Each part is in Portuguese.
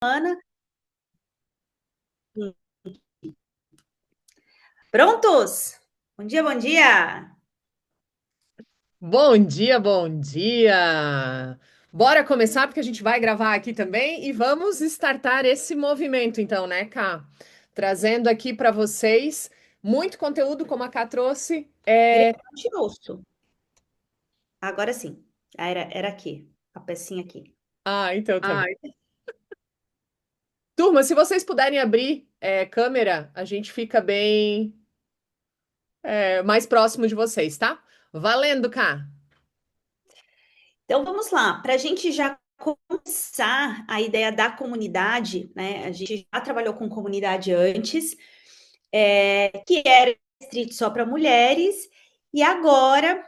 Ana. Prontos? Bom dia, bom dia! Bom dia, bom dia! Bora começar porque a gente vai gravar aqui também e vamos startar esse movimento, então, né, Ká? Trazendo aqui para vocês muito conteúdo, como a Ká trouxe. Grego, não te ouço. Agora sim. Era aqui, a pecinha aqui. Então tá bom. Turma, se vocês puderem abrir câmera, a gente fica bem mais próximo de vocês, tá? Valendo, Ká! Então vamos lá, para a gente já começar a ideia da comunidade, né? A gente já trabalhou com comunidade antes, que era restrito só para mulheres, e agora,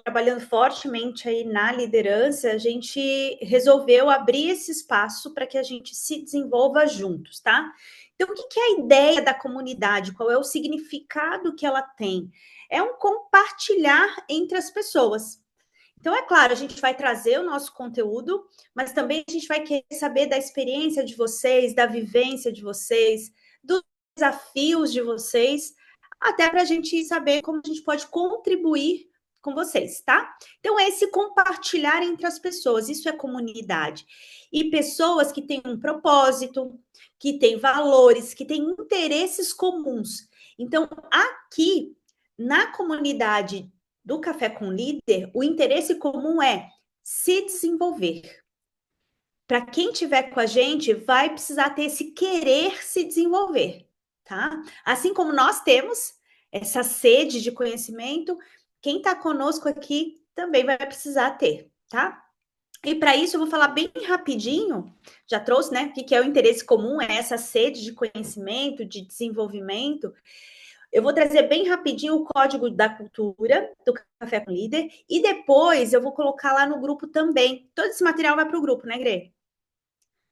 trabalhando fortemente aí na liderança, a gente resolveu abrir esse espaço para que a gente se desenvolva juntos, tá? Então, o que é a ideia da comunidade? Qual é o significado que ela tem? É um compartilhar entre as pessoas. Então, é claro, a gente vai trazer o nosso conteúdo, mas também a gente vai querer saber da experiência de vocês, da vivência de vocês, dos desafios de vocês, até para a gente saber como a gente pode contribuir com vocês, tá? Então, é esse compartilhar entre as pessoas, isso é comunidade. E pessoas que têm um propósito, que têm valores, que têm interesses comuns. Então, aqui na comunidade do Café com Líder, o interesse comum é se desenvolver. Para quem tiver com a gente, vai precisar ter esse querer se desenvolver, tá? Assim como nós temos essa sede de conhecimento, quem está conosco aqui também vai precisar ter, tá? E para isso eu vou falar bem rapidinho, já trouxe, né? O que é o interesse comum, é essa sede de conhecimento, de desenvolvimento. Eu vou trazer bem rapidinho o código da cultura do Café com Líder e depois eu vou colocar lá no grupo também. Todo esse material vai para o grupo, né, Grê?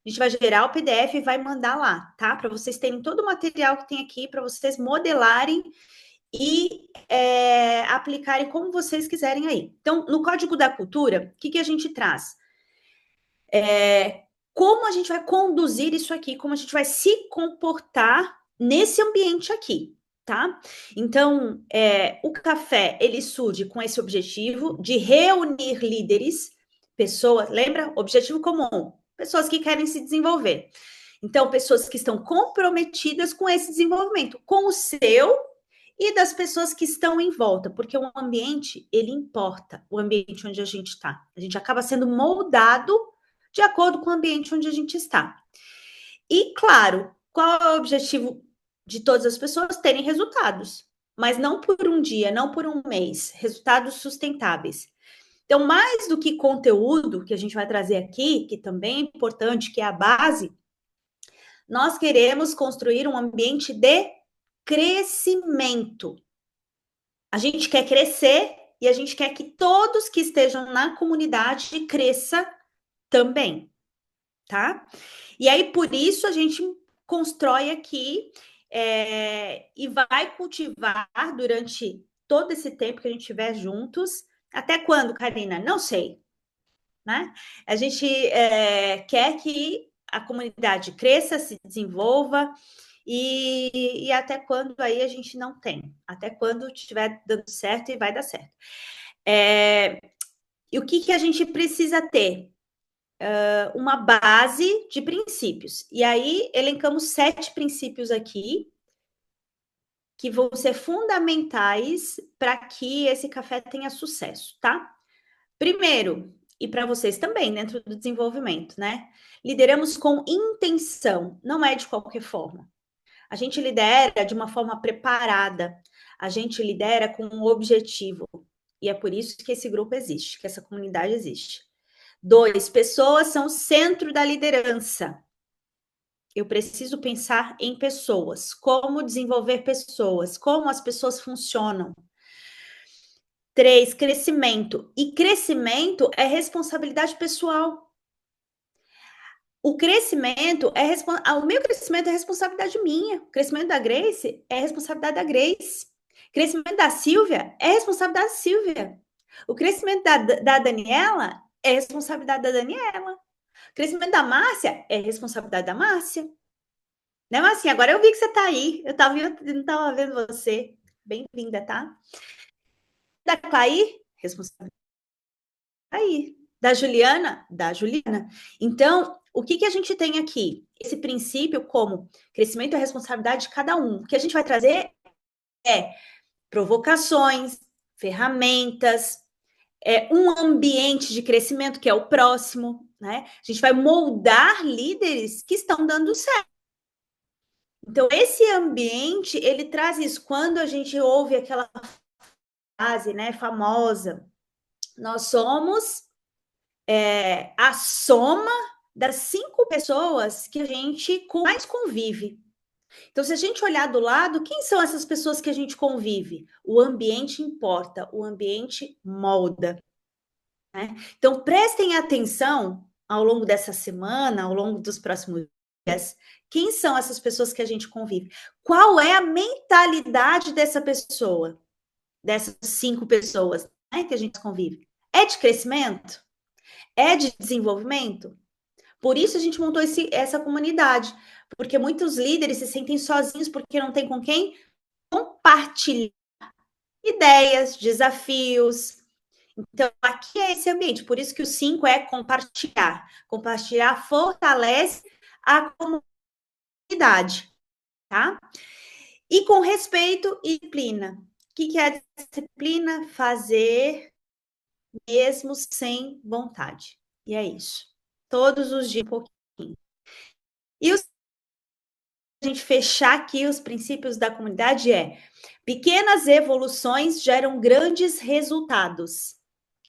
A gente vai gerar o PDF e vai mandar lá, tá? Para vocês terem todo o material que tem aqui, para vocês modelarem e aplicarem como vocês quiserem aí. Então, no Código da Cultura, o que a gente traz? Como a gente vai conduzir isso aqui, como a gente vai se comportar nesse ambiente aqui, tá? Então, o café, ele surge com esse objetivo de reunir líderes, pessoas, lembra? Objetivo comum, pessoas que querem se desenvolver. Então, pessoas que estão comprometidas com esse desenvolvimento, com o seu e das pessoas que estão em volta, porque o ambiente, ele importa, o ambiente onde a gente está. A gente acaba sendo moldado de acordo com o ambiente onde a gente está. E, claro, qual é o objetivo de todas as pessoas? Terem resultados, mas não por um dia, não por um mês, resultados sustentáveis. Então, mais do que conteúdo que a gente vai trazer aqui, que também é importante, que é a base, nós queremos construir um ambiente de crescimento. A gente quer crescer e a gente quer que todos que estejam na comunidade cresça também, tá? E aí, por isso, a gente constrói aqui e vai cultivar durante todo esse tempo que a gente estiver juntos. Até quando, Karina? Não sei, né? A gente quer que a comunidade cresça, se desenvolva e até quando aí a gente não tem. Até quando estiver dando certo e vai dar certo. E o que a gente precisa ter? Uma base de princípios. E aí, elencamos 7 princípios aqui que vão ser fundamentais para que esse café tenha sucesso, tá? Primeiro, e para vocês também, dentro do desenvolvimento, né? Lideramos com intenção, não é de qualquer forma. A gente lidera de uma forma preparada, a gente lidera com um objetivo. E é por isso que esse grupo existe, que essa comunidade existe. 2, pessoas são o centro da liderança. Eu preciso pensar em pessoas, como desenvolver pessoas, como as pessoas funcionam. 3, crescimento. E crescimento é responsabilidade pessoal. O crescimento o meu crescimento é responsabilidade minha. O crescimento da Grace é responsabilidade da Grace. O crescimento da Silvia é responsabilidade da Silvia. O crescimento da Daniela é responsabilidade da Daniela. Crescimento da Márcia é responsabilidade da Márcia. Né, Márcia? Agora eu vi que você está aí. Não estava vendo você. Bem-vinda, tá? Da Clair, responsabilidade aí. Da Juliana, da Juliana. Então, o que a gente tem aqui? Esse princípio como crescimento é responsabilidade de cada um. O que a gente vai trazer é provocações, ferramentas, um ambiente de crescimento que é o próximo, né? A gente vai moldar líderes que estão dando certo. Então, esse ambiente, ele traz isso. Quando a gente ouve aquela frase, né, famosa, nós somos a soma das 5 pessoas que a gente mais convive. Então, se a gente olhar do lado, quem são essas pessoas que a gente convive? O ambiente importa, o ambiente molda. Né? Então, prestem atenção ao longo dessa semana, ao longo dos próximos dias, quem são essas pessoas que a gente convive? Qual é a mentalidade dessa pessoa, dessas 5 pessoas, né, que a gente convive? É de crescimento? É de desenvolvimento? Por isso a gente montou essa comunidade, porque muitos líderes se sentem sozinhos porque não tem com quem compartilhar ideias, desafios. Então, aqui é esse ambiente, por isso que o 5 é compartilhar. Compartilhar fortalece a comunidade, tá? E com respeito e disciplina. O que é disciplina? Fazer mesmo sem vontade. E é isso. Todos os dias um pouquinho. E a gente fechar aqui os princípios da comunidade pequenas evoluções geram grandes resultados.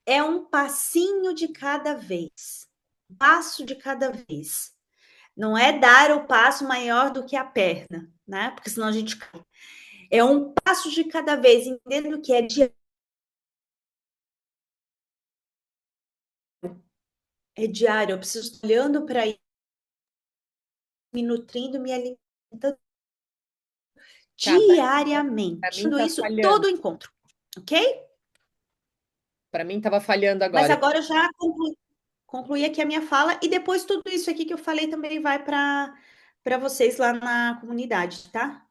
É um passinho de cada vez. Um passo de cada vez. Não é dar o passo maior do que a perna, né? Porque senão a gente cai. É um passo de cada vez, entendendo que é diário. É diário, eu preciso estar olhando para isso, me nutrindo, me alimentando Tá, diariamente. para mim Tudo tá isso, falhando. todo encontro, ok? Para mim tava falhando Mas agora. agora eu já concluí aqui a minha fala e depois tudo isso aqui que eu falei também vai para vocês lá na comunidade, tá?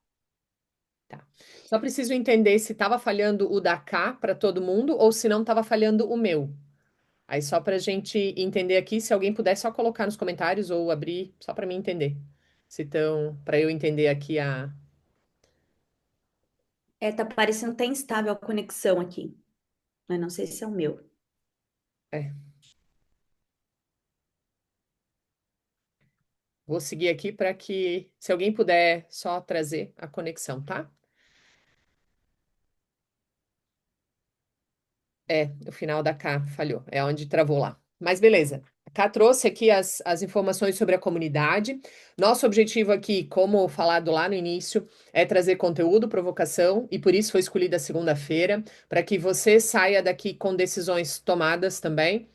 Tá. Só preciso entender se estava falhando o da K para todo mundo ou se não estava falhando o meu. Aí só para a gente entender aqui, se alguém puder só colocar nos comentários ou abrir, só para mim entender. Se estão, para eu entender aqui a. Tá parecendo até instável a conexão aqui, mas não sei se é o meu. É, vou seguir aqui para que, se alguém puder só trazer a conexão, tá? O final da K falhou, é onde travou lá. Mas beleza. A K trouxe aqui as informações sobre a comunidade. Nosso objetivo aqui, como falado lá no início, é trazer conteúdo, provocação, e por isso foi escolhida a segunda-feira, para que você saia daqui com decisões tomadas também.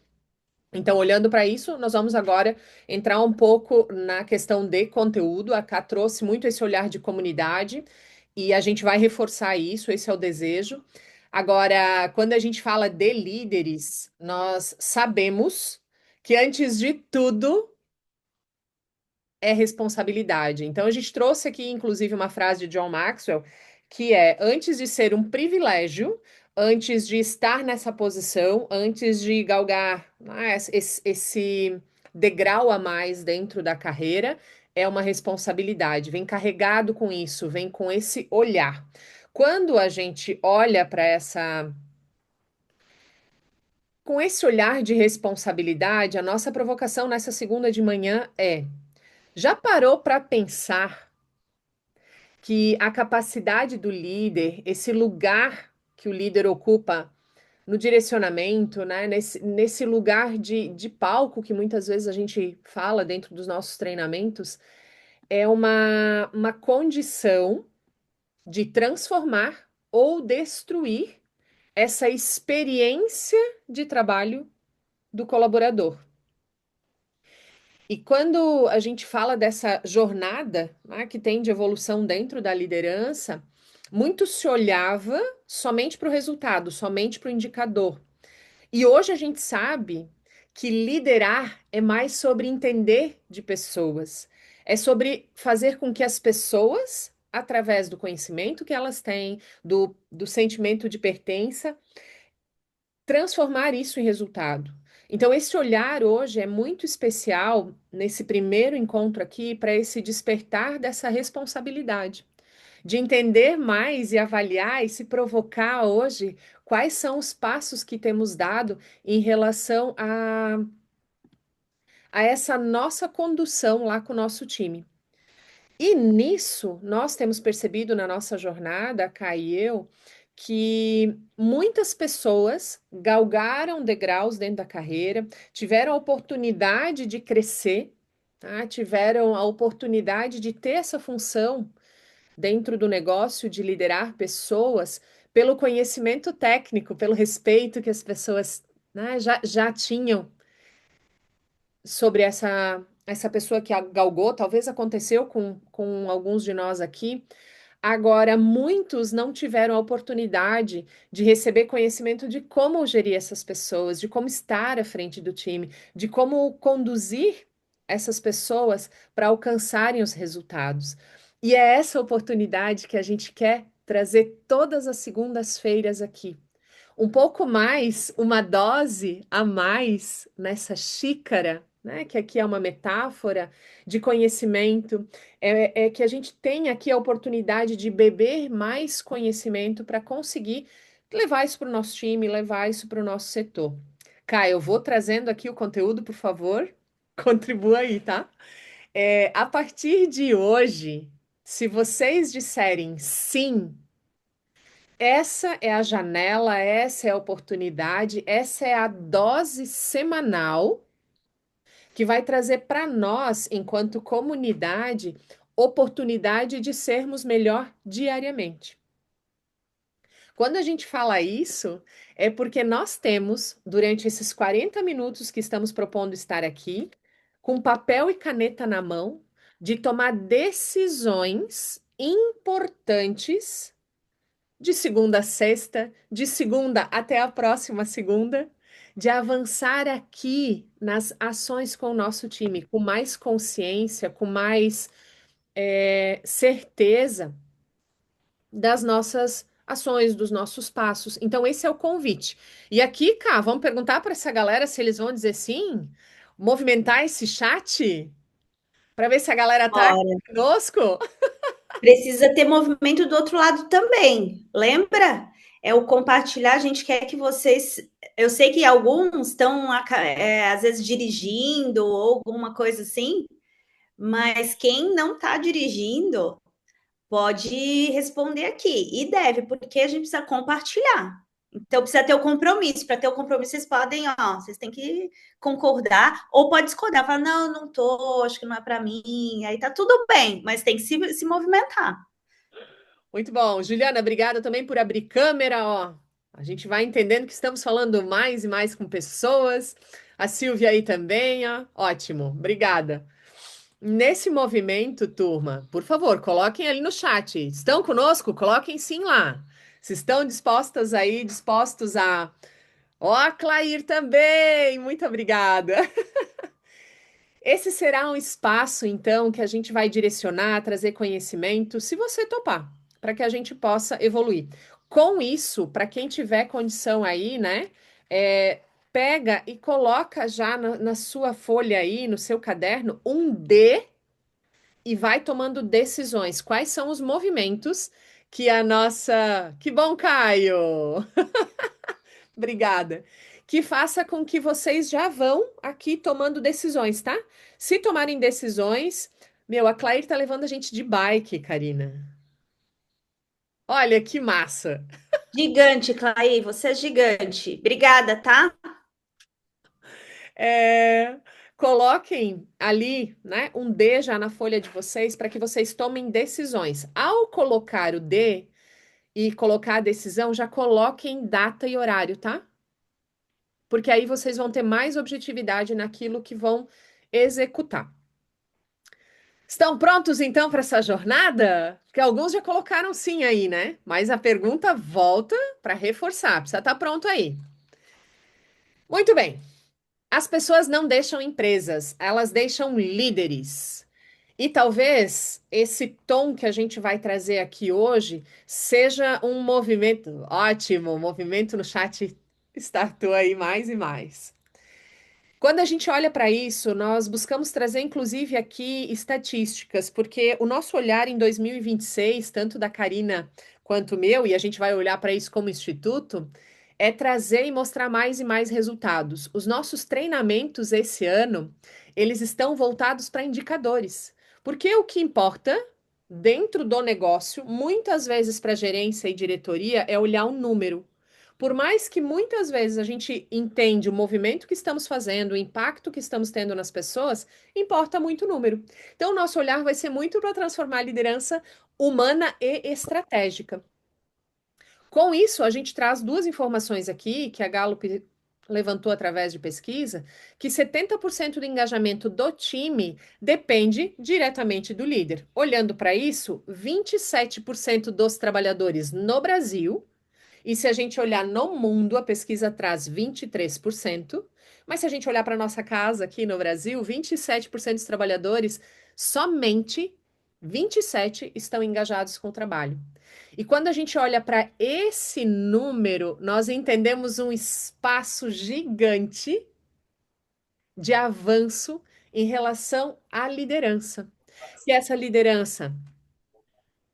Então, olhando para isso, nós vamos agora entrar um pouco na questão de conteúdo. A K trouxe muito esse olhar de comunidade e a gente vai reforçar isso, esse é o desejo. Agora, quando a gente fala de líderes, nós sabemos que antes de tudo é responsabilidade. Então, a gente trouxe aqui, inclusive, uma frase de John Maxwell, que é: antes de ser um privilégio, antes de estar nessa posição, antes de galgar, né, esse degrau a mais dentro da carreira, é uma responsabilidade. Vem carregado com isso, vem com esse olhar. Quando a gente olha para essa. Com esse olhar de responsabilidade, a nossa provocação nessa segunda de manhã é: já parou para pensar que a capacidade do líder, esse lugar que o líder ocupa no direcionamento, né, nesse lugar de palco que muitas vezes a gente fala dentro dos nossos treinamentos, é uma condição de transformar ou destruir essa experiência de trabalho do colaborador. E quando a gente fala dessa jornada, né, que tem de evolução dentro da liderança, muito se olhava somente para o resultado, somente para o indicador. E hoje a gente sabe que liderar é mais sobre entender de pessoas, é sobre fazer com que as pessoas, através do conhecimento que elas têm, do sentimento de pertença, transformar isso em resultado. Então, esse olhar hoje é muito especial nesse primeiro encontro aqui para esse despertar dessa responsabilidade, de entender mais e avaliar e se provocar hoje quais são os passos que temos dado em relação a essa nossa condução lá com o nosso time. E nisso, nós temos percebido na nossa jornada, a Kai e eu, que muitas pessoas galgaram degraus dentro da carreira, tiveram a oportunidade de crescer, tá? Tiveram a oportunidade de ter essa função dentro do negócio, de liderar pessoas, pelo conhecimento técnico, pelo respeito que as pessoas, né, já tinham sobre essa pessoa que galgou, talvez aconteceu com alguns de nós aqui. Agora, muitos não tiveram a oportunidade de receber conhecimento de como gerir essas pessoas, de como estar à frente do time, de como conduzir essas pessoas para alcançarem os resultados. E é essa oportunidade que a gente quer trazer todas as segundas-feiras aqui, um pouco mais, uma dose a mais nessa xícara, né? Que aqui é uma metáfora de conhecimento, é que a gente tem aqui a oportunidade de beber mais conhecimento para conseguir levar isso para o nosso time, levar isso para o nosso setor. Caio, eu vou trazendo aqui o conteúdo, por favor, contribua aí, tá? A partir de hoje, se vocês disserem sim, essa é a janela, essa é a oportunidade, essa é a dose semanal que vai trazer para nós, enquanto comunidade, oportunidade de sermos melhor diariamente. Quando a gente fala isso, é porque nós temos, durante esses 40 minutos que estamos propondo estar aqui, com papel e caneta na mão, de tomar decisões importantes de segunda a sexta, de segunda até a próxima segunda, de avançar aqui nas ações com o nosso time, com mais consciência, com mais certeza das nossas ações, dos nossos passos. Então, esse é o convite. E aqui, cá, vamos perguntar para essa galera se eles vão dizer sim, movimentar esse chat para ver se a galera tá aqui Olha, conosco. precisa ter movimento do outro lado também. Lembra? É o compartilhar. A gente quer que vocês. Eu sei que alguns estão, às vezes, dirigindo ou alguma coisa assim, mas quem não está dirigindo pode responder aqui. E deve, porque a gente precisa compartilhar. Então, precisa ter o compromisso. Para ter o compromisso, vocês podem, ó, vocês têm que concordar, ou pode discordar, falar, não, não tô, acho que não é para mim. Aí tá tudo bem, mas tem que se movimentar. Muito bom. Juliana, obrigada também por abrir câmera, ó. A gente vai entendendo que estamos falando mais e mais com pessoas. A Silvia aí também, ó. Ótimo, obrigada. Nesse movimento, turma, por favor, coloquem ali no chat. Estão conosco? Coloquem sim lá. Se estão dispostas aí, dispostos a. Ó, a Clair também! Muito obrigada. Esse será um espaço, então, que a gente vai direcionar, trazer conhecimento, se você topar, para que a gente possa evoluir. Com isso, para quem tiver condição aí, né, pega e coloca já na sua folha aí, no seu caderno, um D e vai tomando decisões. Quais são os movimentos que a nossa. Que bom, Caio! Obrigada. Que faça com que vocês já vão aqui tomando decisões, tá? Se tomarem decisões, meu, a Claire tá levando a gente de bike, Karina. Olha que massa. Gigante, Clay, você é gigante. Obrigada, tá? É, coloquem ali, né, um D já na folha de vocês para que vocês tomem decisões. Ao colocar o D e colocar a decisão, já coloquem data e horário, tá? Porque aí vocês vão ter mais objetividade naquilo que vão executar. Estão prontos então para essa jornada? Porque alguns já colocaram sim aí, né? Mas a pergunta volta para reforçar. Precisa estar pronto aí. Muito bem. As pessoas não deixam empresas, elas deixam líderes. E talvez esse tom que a gente vai trazer aqui hoje seja um movimento ótimo, o movimento no chat startou aí mais e mais. Quando a gente olha para isso, nós buscamos trazer, inclusive, aqui estatísticas, porque o nosso olhar em 2026, tanto da Karina quanto o meu, e a gente vai olhar para isso como instituto, é trazer e mostrar mais e mais resultados. Os nossos treinamentos esse ano, eles estão voltados para indicadores, porque o que importa dentro do negócio, muitas vezes para gerência e diretoria, é olhar um número. Por mais que muitas vezes a gente entende o movimento que estamos fazendo, o impacto que estamos tendo nas pessoas, importa muito o número. Então, o nosso olhar vai ser muito para transformar a liderança humana e estratégica. Com isso, a gente traz duas informações aqui que a Gallup levantou através de pesquisa, que 70% do engajamento do time depende diretamente do líder. Olhando para isso, 27% dos trabalhadores no Brasil e se a gente olhar no mundo, a pesquisa traz 23%, mas se a gente olhar para a nossa casa aqui no Brasil, 27% dos trabalhadores, somente 27 estão engajados com o trabalho. E quando a gente olha para esse número, nós entendemos um espaço gigante de avanço em relação à liderança. E essa liderança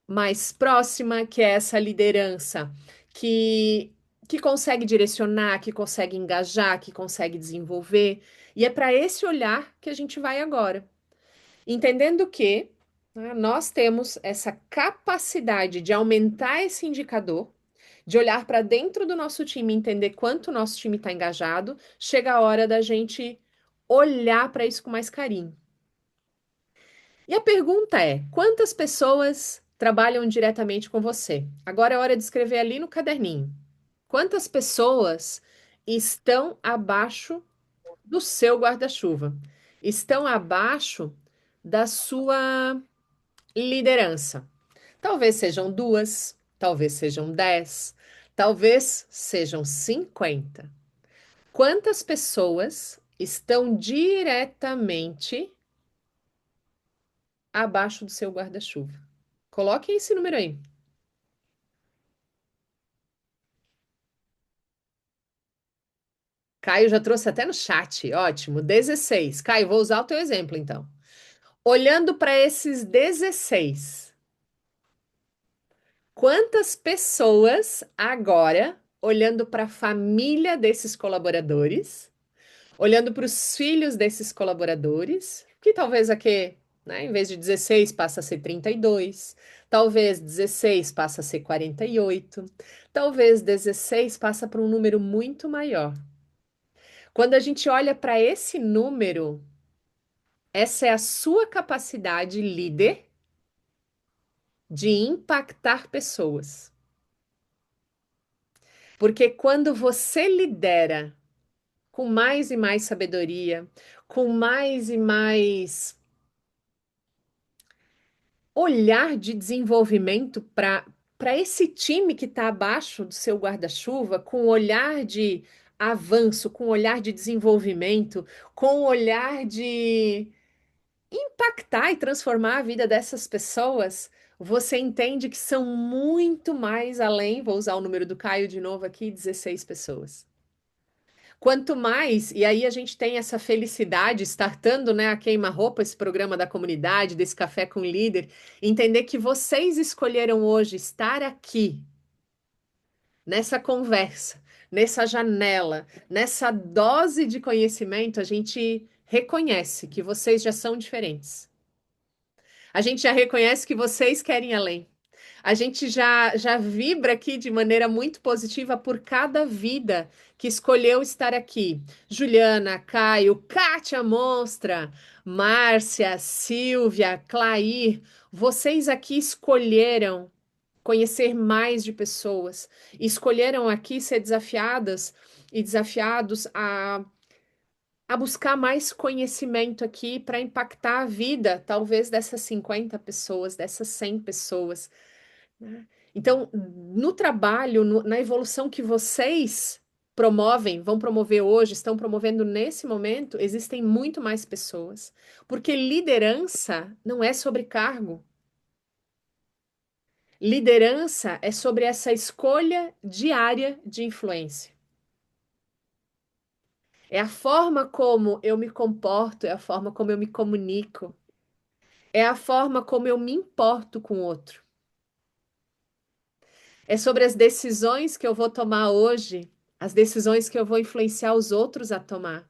mais próxima, que é essa liderança que, que consegue direcionar, que consegue engajar, que consegue desenvolver. E é para esse olhar que a gente vai agora. Entendendo que nós temos essa capacidade de aumentar esse indicador, de olhar para dentro do nosso time, entender quanto o nosso time está engajado, chega a hora da gente olhar para isso com mais carinho. E a pergunta é: quantas pessoas trabalham diretamente com você? Agora é hora de escrever ali no caderninho. Quantas pessoas estão abaixo do seu guarda-chuva? Estão abaixo da sua liderança? Talvez sejam duas, talvez sejam 10, talvez sejam 50. Quantas pessoas estão diretamente abaixo do seu guarda-chuva? Coloquem esse número aí. Caio já trouxe até no chat. Ótimo. 16. Caio, vou usar o teu exemplo então. Olhando para esses 16, quantas pessoas agora, olhando para a família desses colaboradores, olhando para os filhos desses colaboradores, que talvez aqui, né, em vez de 16 passa a ser 32, talvez 16 passa a ser 48, talvez 16 passa para um número muito maior. Quando a gente olha para esse número, essa é a sua capacidade líder de impactar pessoas. Porque quando você lidera com mais e mais sabedoria, com mais e mais olhar de desenvolvimento para esse time que está abaixo do seu guarda-chuva, com olhar de avanço, com olhar de desenvolvimento, com olhar de impactar e transformar a vida dessas pessoas, você entende que são muito mais além, vou usar o número do Caio de novo aqui, 16 pessoas. Quanto mais, e aí a gente tem essa felicidade, startando, né, a queima-roupa, esse programa da comunidade, desse café com líder, entender que vocês escolheram hoje estar aqui, nessa conversa, nessa janela, nessa dose de conhecimento, a gente reconhece que vocês já são diferentes. A gente já reconhece que vocês querem além. A gente já vibra aqui de maneira muito positiva por cada vida que escolheu estar aqui. Juliana, Caio, Kátia Monstra, Márcia, Silvia, Clair, vocês aqui escolheram conhecer mais de pessoas, escolheram aqui ser desafiadas e desafiados a buscar mais conhecimento aqui para impactar a vida, talvez dessas 50 pessoas, dessas 100 pessoas, né? Então, no trabalho, na evolução que vocês promovem, vão promover hoje, estão promovendo nesse momento, existem muito mais pessoas. Porque liderança não é sobre cargo. Liderança é sobre essa escolha diária de influência. É a forma como eu me comporto, é a forma como eu me comunico, é a forma como eu me importo com o outro. É sobre as decisões que eu vou tomar hoje, as decisões que eu vou influenciar os outros a tomar.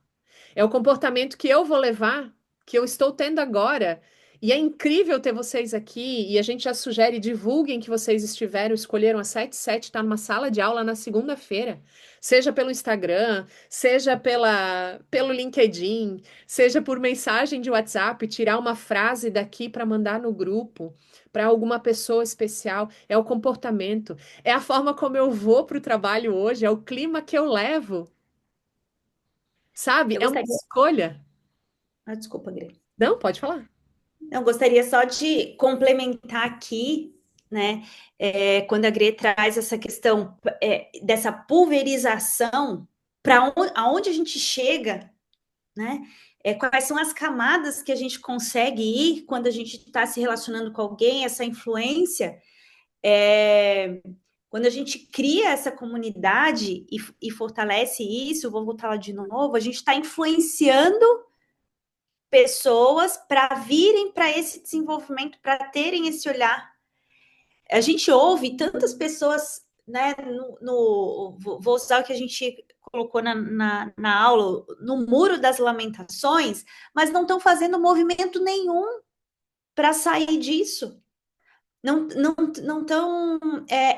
É o comportamento que eu vou levar, que eu estou tendo agora. E é incrível ter vocês aqui. E a gente já sugere, divulguem que vocês estiveram, escolheram a 77, está numa sala de aula na segunda-feira. Seja pelo Instagram, seja pelo LinkedIn, seja por mensagem de WhatsApp, tirar uma frase daqui para mandar no grupo, para alguma pessoa especial. É o comportamento, é a forma como eu vou para o trabalho hoje, é o clima que eu levo. Sabe? Eu É uma gostaria. escolha. Ah, desculpa, Greg. Não, pode falar. Eu gostaria só de complementar aqui, né? Quando a Grê traz essa questão dessa pulverização, para aonde a gente chega, né? Quais são as camadas que a gente consegue ir quando a gente está se relacionando com alguém, essa influência. Quando a gente cria essa comunidade e fortalece isso, vou voltar lá de novo, a gente está influenciando pessoas para virem para esse desenvolvimento, para terem esse olhar. A gente ouve tantas pessoas, né? Vou usar o que a gente colocou na aula, no muro das lamentações, mas não estão fazendo movimento nenhum para sair disso. Não estão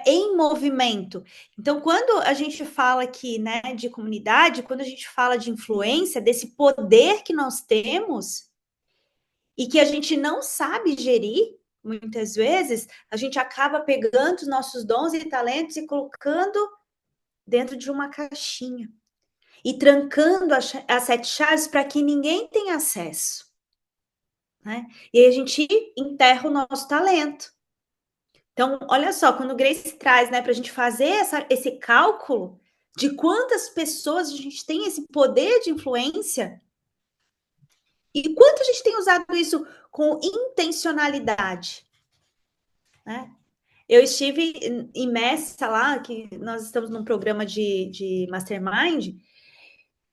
em movimento. Então, quando a gente fala aqui, né, de comunidade, quando a gente fala de influência, desse poder que nós temos e que a gente não sabe gerir, muitas vezes, a gente acaba pegando os nossos dons e talentos e colocando dentro de uma caixinha e trancando as 7 chaves para que ninguém tenha acesso, né? E aí a gente enterra o nosso talento. Então, olha só, quando o Grace traz, né, para a gente fazer esse cálculo de quantas pessoas a gente tem esse poder de influência e quanto a gente tem usado isso com intencionalidade, né? Eu estive imersa lá, que nós estamos num programa de Mastermind,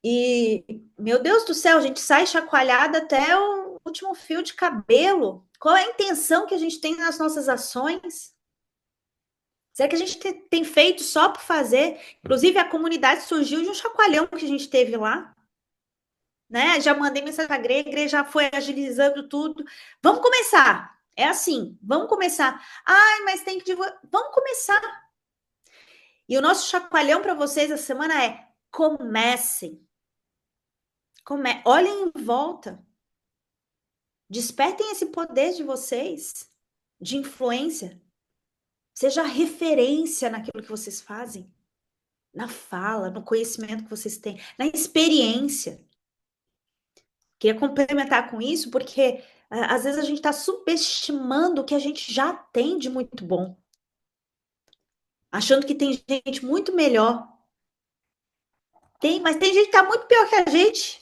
e, meu Deus do céu, a gente sai chacoalhada até o último fio de cabelo. Qual é a intenção que a gente tem nas nossas ações? Será que a gente tem feito só por fazer? Inclusive, a comunidade surgiu de um chacoalhão que a gente teve lá, né? Já mandei mensagem para a igreja já foi agilizando tudo. Vamos começar. É assim, vamos começar. Ai, mas tem que divulgar. Vamos começar. E o nosso chacoalhão para vocês essa semana é: comecem. Olhem em volta. Despertem esse poder de vocês, de influência. Seja referência naquilo que vocês fazem, na fala, no conhecimento que vocês têm, na experiência. Queria complementar com isso, porque às vezes a gente está subestimando o que a gente já tem de muito bom, achando que tem gente muito melhor. Mas tem gente que está muito pior que a gente.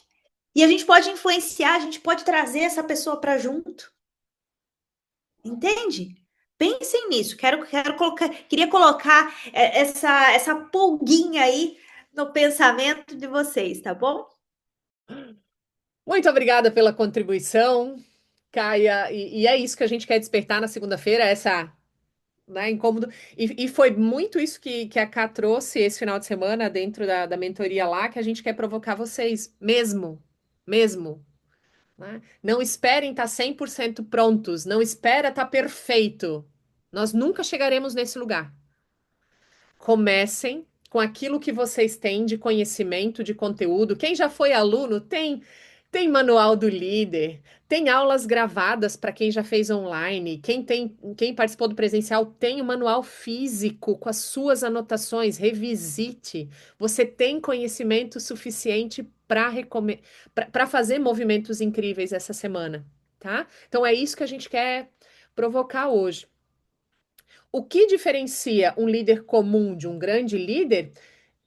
E a gente pode influenciar, a gente pode trazer essa pessoa para junto. Entende? Pensem nisso. Queria colocar essa pulguinha aí no pensamento de vocês, tá bom? Muito obrigada pela contribuição, Caia. E é isso que a gente quer despertar na segunda-feira, essa, né, incômodo. E foi muito isso que a Ká trouxe esse final de semana dentro da mentoria lá, que a gente quer provocar vocês, mesmo. Né? Não esperem estar 100% prontos, não espera estar perfeito. Nós nunca chegaremos nesse lugar. Comecem com aquilo que vocês têm de conhecimento, de conteúdo. Quem já foi aluno tem manual do líder, tem aulas gravadas para quem já fez online. Quem participou do presencial tem o manual físico com as suas anotações. Revisite. Você tem conhecimento suficiente para fazer movimentos incríveis essa semana, tá? Então é isso que a gente quer provocar hoje. O que diferencia um líder comum de um grande líder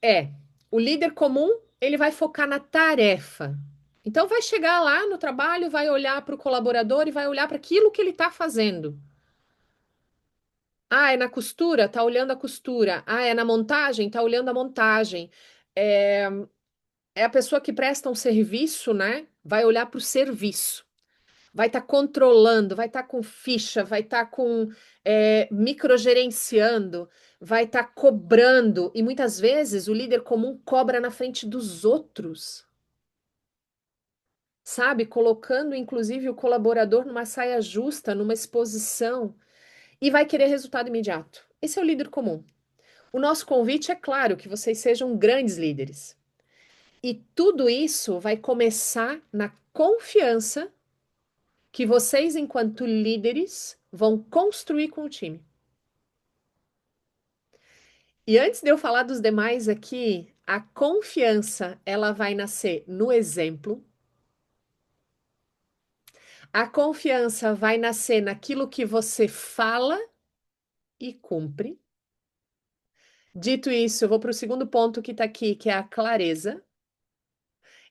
é O líder comum, ele vai focar na tarefa. Então, vai chegar lá no trabalho, vai olhar para o colaborador e vai olhar para aquilo que ele está fazendo. Ah, é na costura? Tá olhando a costura. Ah, é na montagem? Tá olhando a montagem. É, é a pessoa que presta um serviço, né? Vai olhar para o serviço. Vai estar controlando, vai estar com ficha, vai estar com microgerenciando, vai estar cobrando. E muitas vezes o líder comum cobra na frente dos outros, sabe? Colocando inclusive o colaborador numa saia justa, numa exposição, e vai querer resultado imediato. Esse é o líder comum. O nosso convite é claro que vocês sejam grandes líderes. E tudo isso vai começar na confiança que vocês, enquanto líderes, vão construir com o time. E antes de eu falar dos demais aqui, a confiança, ela vai nascer no exemplo. A confiança vai nascer naquilo que você fala e cumpre. Dito isso, eu vou para o segundo ponto que está aqui, que é a clareza.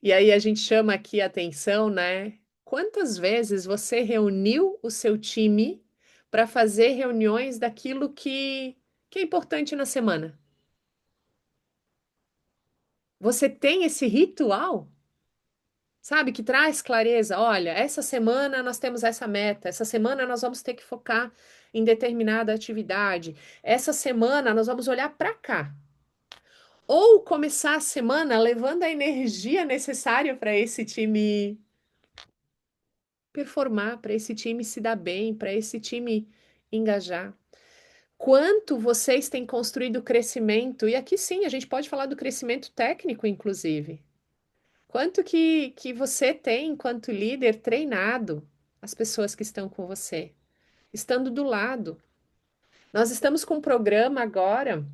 E aí a gente chama aqui a atenção, né? Quantas vezes você reuniu o seu time para fazer reuniões daquilo que é importante na semana? Você tem esse ritual, sabe, que traz clareza. Olha, essa semana nós temos essa meta, essa semana nós vamos ter que focar em determinada atividade, essa semana nós vamos olhar para cá. Ou começar a semana levando a energia necessária para esse time performar, para esse time se dar bem, para esse time engajar. Quanto vocês têm construído crescimento, e aqui sim, a gente pode falar do crescimento técnico, inclusive. Quanto que você tem, enquanto líder, treinado as pessoas que estão com você, estando do lado. Nós estamos com um programa agora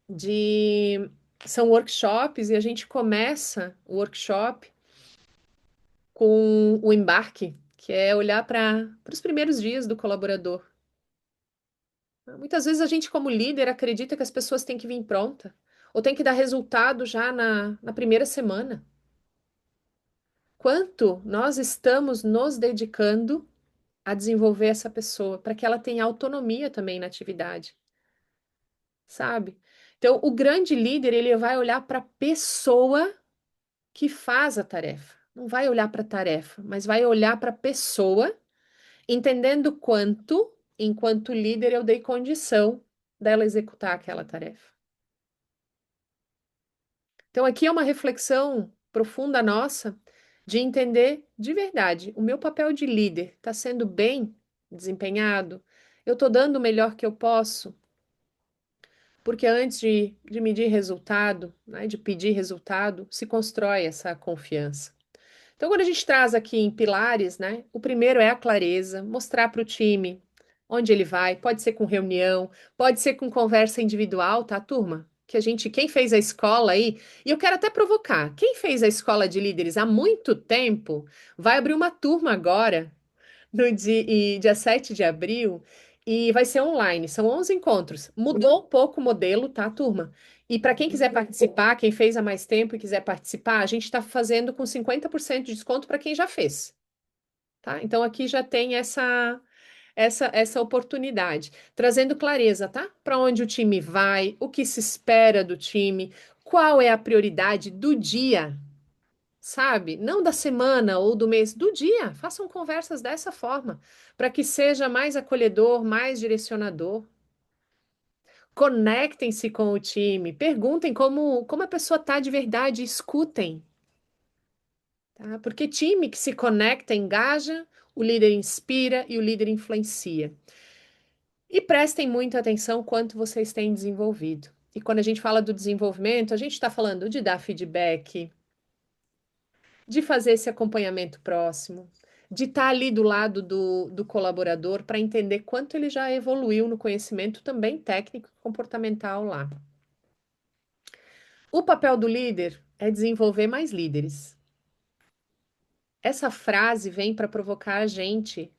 de. São workshops e a gente começa o workshop com o embarque, que é olhar para os primeiros dias do colaborador. Muitas vezes a gente, como líder, acredita que as pessoas têm que vir pronta, ou tem que dar resultado já na primeira semana. Quanto nós estamos nos dedicando a desenvolver essa pessoa, para que ela tenha autonomia também na atividade, sabe? Então, o grande líder, ele vai olhar para a pessoa que faz a tarefa. Não vai olhar para a tarefa, mas vai olhar para a pessoa, entendendo quanto, enquanto líder, eu dei condição dela executar aquela tarefa. Então, aqui é uma reflexão profunda nossa de entender de verdade o meu papel de líder está sendo bem desempenhado, eu estou dando o melhor que eu posso, porque antes de medir resultado, né, de pedir resultado, se constrói essa confiança. Então, quando a gente traz aqui em pilares, né, o primeiro é a clareza, mostrar para o time onde ele vai, pode ser com reunião, pode ser com conversa individual, tá, turma? Que a gente, quem fez a escola aí, e eu quero até provocar, quem fez a escola de líderes há muito tempo, vai abrir uma turma agora no dia 7 de abril, e vai ser online, são 11 encontros. Mudou um pouco o modelo, tá, turma? E para quem quiser participar, quem fez há mais tempo e quiser participar, a gente está fazendo com 50% de desconto para quem já fez, tá? Então aqui já tem essa oportunidade, trazendo clareza, tá? Para onde o time vai, o que se espera do time, qual é a prioridade do dia, sabe? Não da semana ou do mês, do dia. Façam conversas dessa forma, para que seja mais acolhedor, mais direcionador. Conectem-se com o time, perguntem como a pessoa está de verdade, escutem, tá? Porque time que se conecta, engaja, o líder inspira e o líder influencia. E prestem muita atenção quanto vocês têm desenvolvido. E quando a gente fala do desenvolvimento, a gente está falando de dar feedback, de fazer esse acompanhamento próximo, de estar ali do lado do colaborador para entender quanto ele já evoluiu no conhecimento também técnico e comportamental lá. O papel do líder é desenvolver mais líderes. Essa frase vem para provocar a gente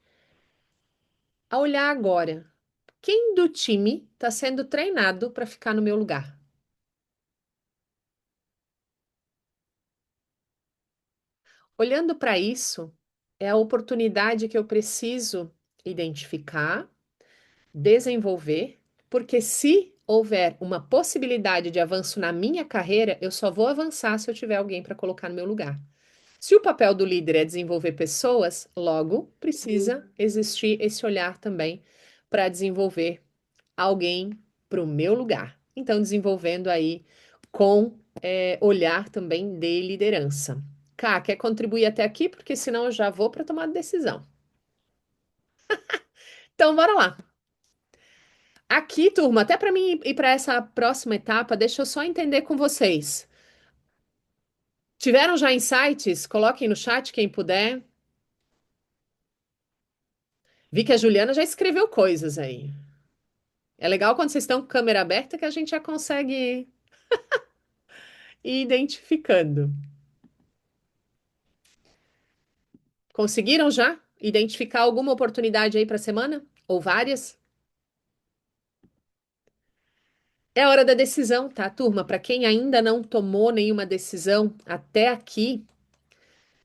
a olhar agora. Quem do time está sendo treinado para ficar no meu lugar? Olhando para isso, é a oportunidade que eu preciso identificar, desenvolver, porque se houver uma possibilidade de avanço na minha carreira, eu só vou avançar se eu tiver alguém para colocar no meu lugar. Se o papel do líder é desenvolver pessoas, logo precisa existir esse olhar também para desenvolver alguém para o meu lugar. Então, desenvolvendo aí com olhar também de liderança. Cá, quer contribuir até aqui? Porque senão eu já vou para tomar decisão. Então, bora lá. Aqui, turma, até para mim ir para essa próxima etapa, deixa eu só entender com vocês. Tiveram já insights? Coloquem no chat quem puder. Vi que a Juliana já escreveu coisas aí. É legal quando vocês estão com câmera aberta que a gente já consegue ir identificando. Conseguiram já identificar alguma oportunidade aí para a semana? Ou várias? É a hora da decisão, tá, turma? Para quem ainda não tomou nenhuma decisão até aqui,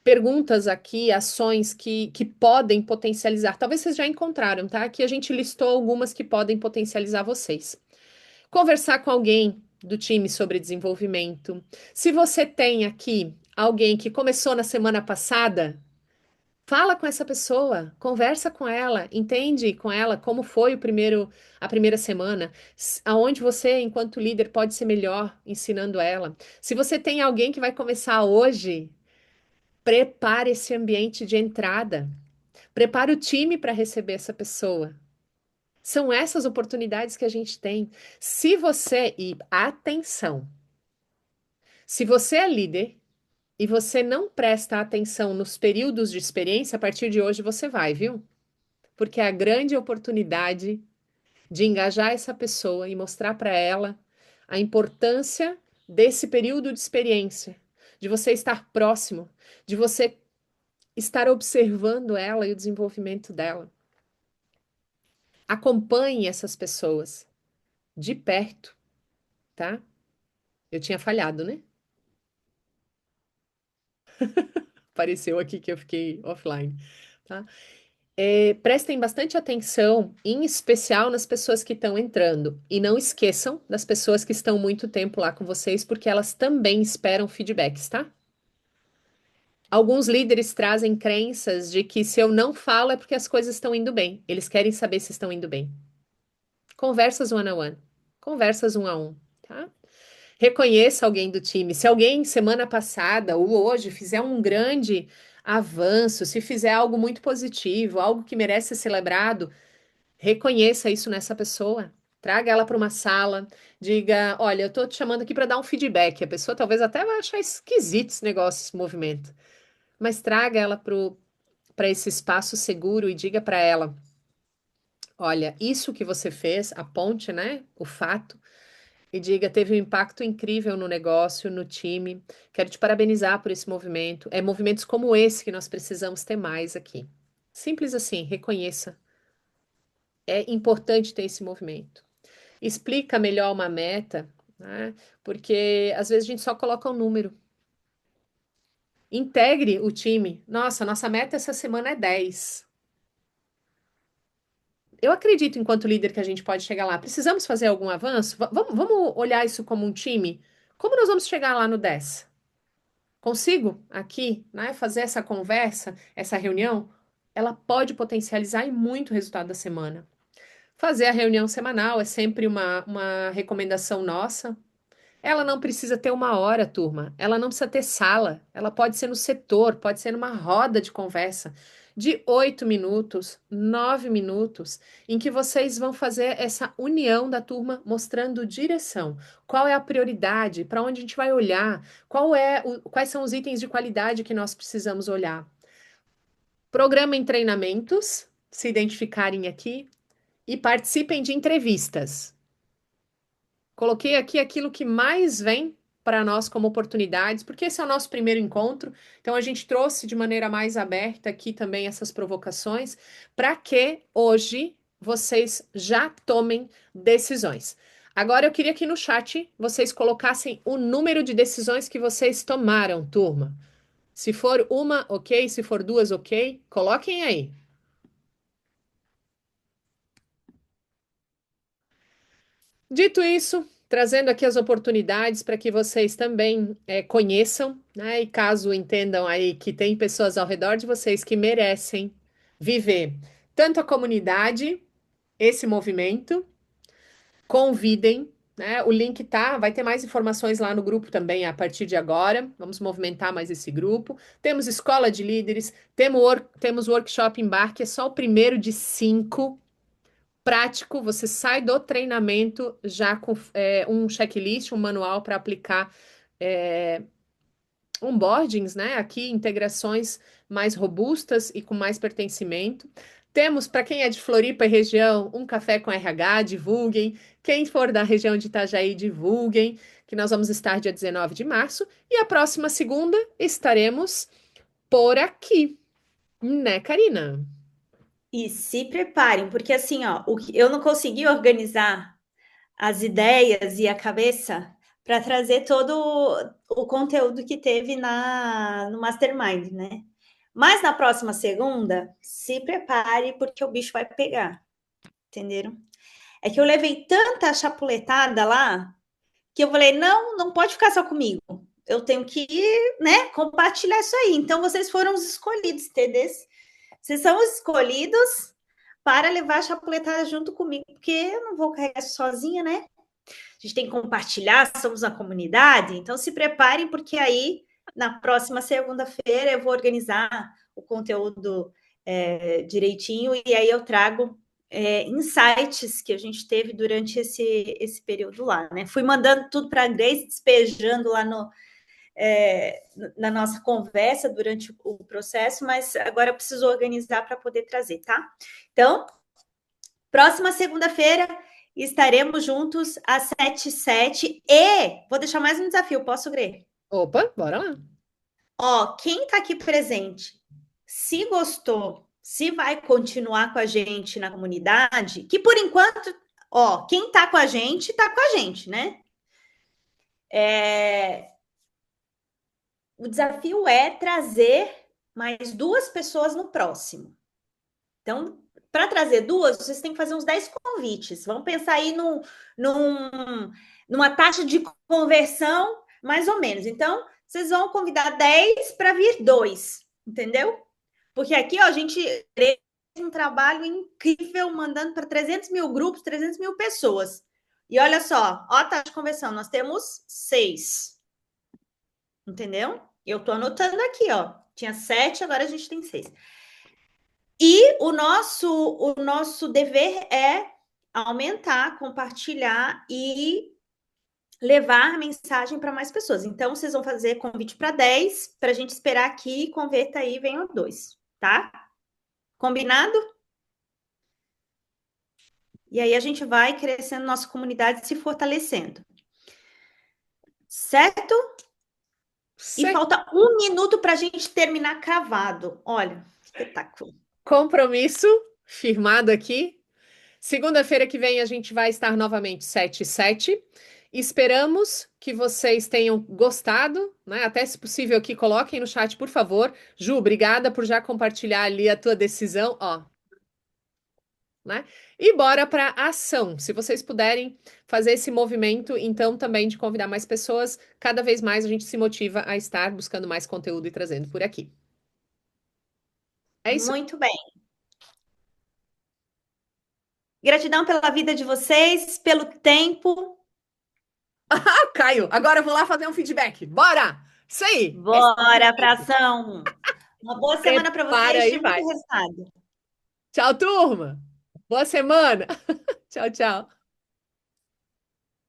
perguntas aqui, ações que podem potencializar. Talvez vocês já encontraram, tá? Aqui a gente listou algumas que podem potencializar vocês. Conversar com alguém do time sobre desenvolvimento. Se você tem aqui alguém que começou na semana passada, fala com essa pessoa, conversa com ela, entende com ela como foi a primeira semana, aonde você, enquanto líder, pode ser melhor ensinando ela. Se você tem alguém que vai começar hoje, prepare esse ambiente de entrada. Prepare o time para receber essa pessoa. São essas oportunidades que a gente tem. Se você, e atenção, se você é líder e você não presta atenção nos períodos de experiência, a partir de hoje você vai, viu? Porque é a grande oportunidade de engajar essa pessoa e mostrar para ela a importância desse período de experiência, de você estar próximo, de você estar observando ela e o desenvolvimento dela. Acompanhe essas pessoas de perto, tá? Eu tinha falhado, né? Apareceu aqui que eu fiquei offline, tá? Prestem bastante atenção, em especial nas pessoas que estão entrando. E não esqueçam das pessoas que estão muito tempo lá com vocês, porque elas também esperam feedbacks, tá? Alguns líderes trazem crenças de que se eu não falo é porque as coisas estão indo bem. Eles querem saber se estão indo bem. Conversas one on one. Conversas um a um, tá? Reconheça alguém do time. Se alguém semana passada ou hoje fizer um grande avanço, se fizer algo muito positivo, algo que merece ser celebrado, reconheça isso nessa pessoa. Traga ela para uma sala, diga: olha, eu estou te chamando aqui para dar um feedback. A pessoa talvez até vai achar esquisito esse negócio, esse movimento, mas traga ela para esse espaço seguro e diga para ela: olha, isso que você fez, aponte, né, o fato e diga: teve um impacto incrível no negócio, no time. Quero te parabenizar por esse movimento. É movimentos como esse que nós precisamos ter mais aqui. Simples assim, reconheça. É importante ter esse movimento. Explica melhor uma meta, né? Porque às vezes a gente só coloca um número. Integre o time. Nossa meta essa semana é 10. Eu acredito, enquanto líder, que a gente pode chegar lá. Precisamos fazer algum avanço? Vamos olhar isso como um time? Como nós vamos chegar lá no 10? Consigo aqui, né, fazer essa conversa, essa reunião? Ela pode potencializar e muito o resultado da semana. Fazer a reunião semanal é sempre uma recomendação nossa. Ela não precisa ter uma hora, turma. Ela não precisa ter sala. Ela pode ser no setor, pode ser numa roda de conversa de 8 minutos, 9 minutos, em que vocês vão fazer essa união da turma, mostrando direção. Qual é a prioridade? Para onde a gente vai olhar? Quais são os itens de qualidade que nós precisamos olhar? Programem treinamentos, se identificarem aqui, e participem de entrevistas. Coloquei aqui aquilo que mais vem para nós como oportunidades, porque esse é o nosso primeiro encontro. Então, a gente trouxe de maneira mais aberta aqui também essas provocações, para que hoje vocês já tomem decisões. Agora, eu queria que no chat vocês colocassem o número de decisões que vocês tomaram, turma. Se for uma, ok. Se for duas, ok. Coloquem aí. Dito isso, trazendo aqui as oportunidades para que vocês também conheçam, né? E caso entendam aí que tem pessoas ao redor de vocês que merecem viver tanto a comunidade, esse movimento, convidem, né? O link tá, vai ter mais informações lá no grupo também a partir de agora. Vamos movimentar mais esse grupo. Temos escola de líderes, temos workshop embarque, é só o primeiro de 5 prático, você sai do treinamento já com um checklist, um manual para aplicar é, onboardings, né? Aqui, integrações mais robustas e com mais pertencimento. Temos, para quem é de Floripa e região, um café com RH, divulguem. Quem for da região de Itajaí, divulguem, que nós vamos estar dia 19 de março. E a próxima segunda estaremos por aqui, né, Karina? E se preparem, porque assim, ó, eu não consegui organizar as ideias e a cabeça para trazer todo o conteúdo que teve no Mastermind, né? Mas na próxima segunda, se prepare, porque o bicho vai pegar, entenderam? É que eu levei tanta chapuletada lá que eu falei, não, não pode ficar só comigo. Eu tenho que, né, compartilhar isso aí. Então, vocês foram os escolhidos, entendeu? Vocês são os escolhidos para levar a chapuletada junto comigo, porque eu não vou carregar sozinha, né? A gente tem que compartilhar, somos uma comunidade, então se preparem, porque aí, na próxima segunda-feira, eu vou organizar o conteúdo direitinho, e aí eu trago insights que a gente teve durante esse período lá, né? Fui mandando tudo para a Grace, despejando lá na nossa conversa durante o processo, mas agora eu preciso organizar para poder trazer, tá? Então, próxima segunda-feira estaremos juntos às 7h07 e vou deixar mais um desafio, posso, Grê? Opa, bora lá. Ó, quem está aqui presente, se gostou, se vai continuar com a gente na comunidade, que por enquanto, ó, quem está com a gente, né? O desafio é trazer mais 2 pessoas no próximo. Então, para trazer 2, vocês têm que fazer uns 10 convites. Vamos pensar aí numa taxa de conversão, mais ou menos. Então, vocês vão convidar 10 para vir 2, entendeu? Porque aqui, ó, a gente fez um trabalho incrível, mandando para 300 mil grupos, 300 mil pessoas. E olha só, ó a taxa de conversão, nós temos 6. Entendeu? Eu estou anotando aqui, ó. Tinha 7, agora a gente tem 6. E o nosso dever é aumentar, compartilhar e levar a mensagem para mais pessoas. Então, vocês vão fazer convite para 10, para a gente esperar aqui, converta aí, venham 2, tá? Combinado? E aí a gente vai crescendo nossa comunidade, se fortalecendo. Certo? E falta 1 minuto para a gente terminar cravado. Olha, espetáculo. Compromisso firmado aqui. Segunda-feira que vem a gente vai estar novamente 7h07. Esperamos que vocês tenham gostado, né? Até se possível aqui, coloquem no chat, por favor. Ju, obrigada por já compartilhar ali a tua decisão, ó. Né? E bora para ação. Se vocês puderem fazer esse movimento, então também de convidar mais pessoas, cada vez mais a gente se motiva a estar buscando mais conteúdo e trazendo por aqui. É isso. Muito bem. Gratidão pela vida de vocês, pelo tempo. Ah, Caio, agora eu vou lá fazer um feedback. Bora! Isso aí! Bora para ação. Uma boa semana para Prepara vocês e de muito vai. resultado. Tchau, turma! Boa semana! Tchau, tchau.